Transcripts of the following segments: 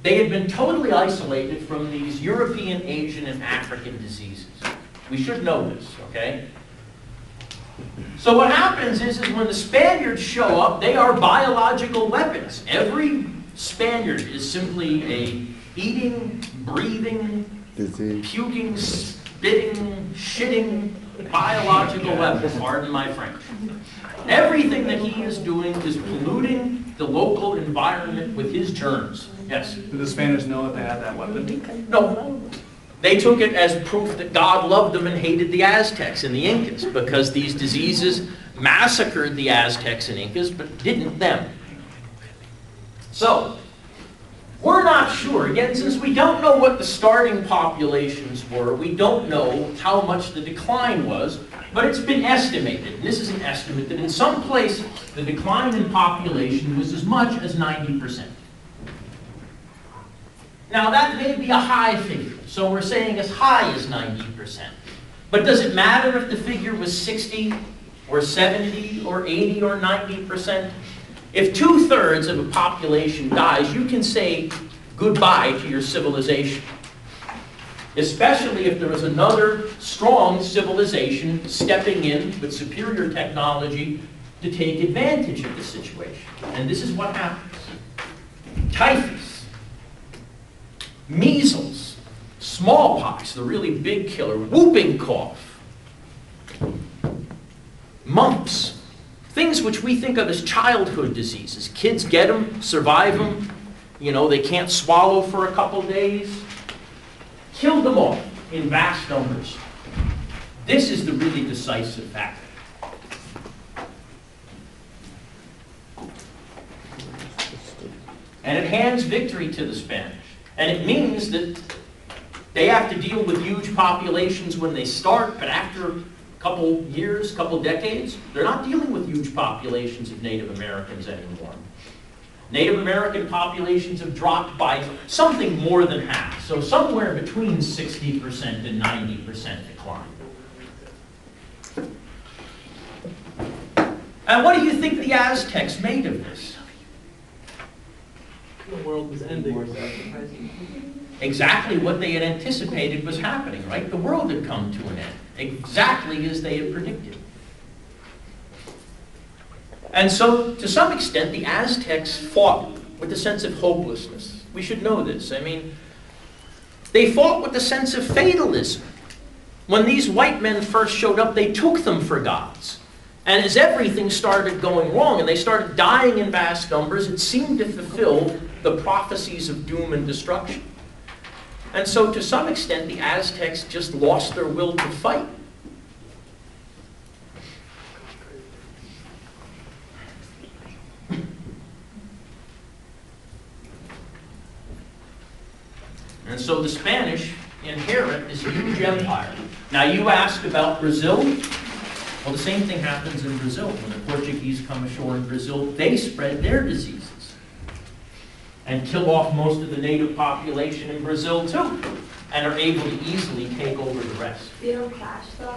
They had been totally isolated from these European, Asian, and African diseases. We should know this, okay? So what happens is when the Spaniards show up, they are biological weapons. Every Spaniard is simply a eating, breathing, disease, puking, spitting, shitting biological weapon. Pardon my French. Everything that he is doing is polluting the local environment with his germs. Yes? Did the Spaniards know that they had that weapon? No. They took it as proof that God loved them and hated the Aztecs and the Incas, because these diseases massacred the Aztecs and Incas, but didn't them. So, we're not sure. Again, since we don't know what the starting populations were, we don't know how much the decline was, but it's been estimated, and this is an estimate, that in some place the decline in population was as much as 90%. Now that may be a high figure, so we're saying as high as 90%. But does it matter if the figure was 60 or 70 or 80 or 90%? If 2/3 of a population dies, you can say goodbye to your civilization. Especially if there is another strong civilization stepping in with superior technology to take advantage of the situation. And this is what happens. Typhus, measles, smallpox, the really big killer, whooping cough, mumps, things which we think of as childhood diseases. Kids get them, survive them, they can't swallow for a couple days. Killed them all in vast numbers. This is the really decisive factor. And it hands victory to the Spanish. And it means that they have to deal with huge populations when they start, but after a couple years, couple decades, they're not dealing with huge populations of Native Americans anymore. Native American populations have dropped by something more than half, so somewhere between 60% and 90% decline. And what do you think the Aztecs made of this? The world was ending. Exactly what they had anticipated was happening, right? The world had come to an end, exactly as they had predicted. And so, to some extent, the Aztecs fought with a sense of hopelessness. We should know this. I mean, they fought with a sense of fatalism. When these white men first showed up, they took them for gods. And as everything started going wrong and they started dying in vast numbers, it seemed to fulfill the prophecies of doom and destruction. And so, to some extent, the Aztecs just lost their will to fight. And so the Spanish inherit this huge empire. Now you ask about Brazil. Well, the same thing happens in Brazil. When the Portuguese come ashore in Brazil, they spread their diseases and kill off most of the native population in Brazil too, and are able to easily take over the rest. They don't clash though?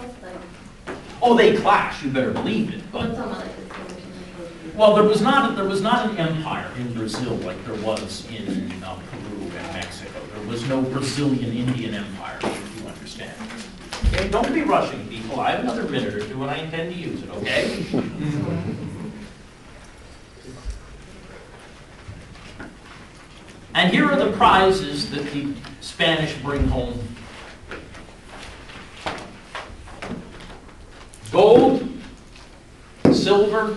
Oh, they clash, you better believe it. But, well, there was not an empire in Brazil like there was in Peru and Mexico. There was no Brazilian Indian empire, if you understand. Okay, don't be rushing, people. I have another minute or two and I intend to use it, okay? And here are the prizes that the Spanish bring home. Gold, silver.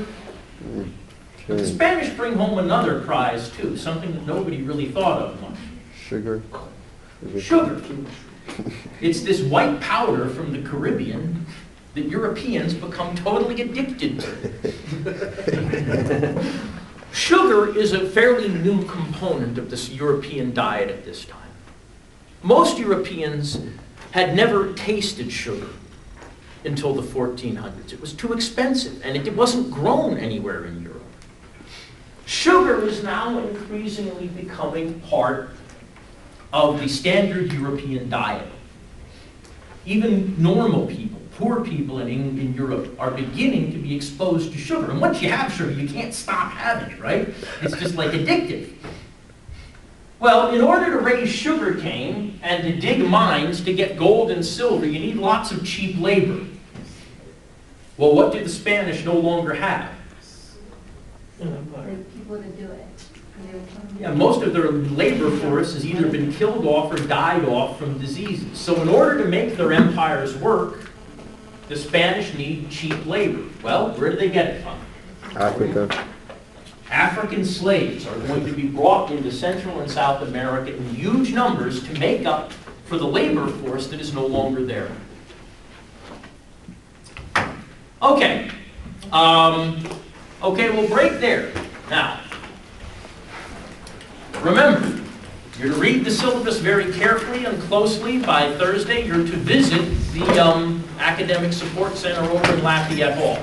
But the Spanish bring home another prize too, something that nobody really thought of much. Sugar. Sugar. It's this white powder from the Caribbean that Europeans become totally addicted to. Sugar is a fairly new component of this European diet at this time. Most Europeans had never tasted sugar until the 1400s. It was too expensive, and it wasn't grown anywhere in Europe. Sugar is now increasingly becoming part of the standard European diet. Even normal people, poor people in Europe are beginning to be exposed to sugar. And once you have sugar, you can't stop having it, right? It's just like addictive. Well, in order to raise sugarcane and to dig mines to get gold and silver, you need lots of cheap labor. Well, what do the Spanish no longer have? The people to do it. Yeah, most of their labor force has either been killed off or died off from diseases. So in order to make their empires work, the Spanish need cheap labor. Well, where do they get it from? Africa. African slaves are going to be brought into Central and South America in huge numbers to make up for the labor force that is no longer there. Okay. Okay, we'll break there. Now, remember, you're to read the syllabus very carefully and closely. By Thursday, you're to visit the Academic Support Center over in Lafayette Hall.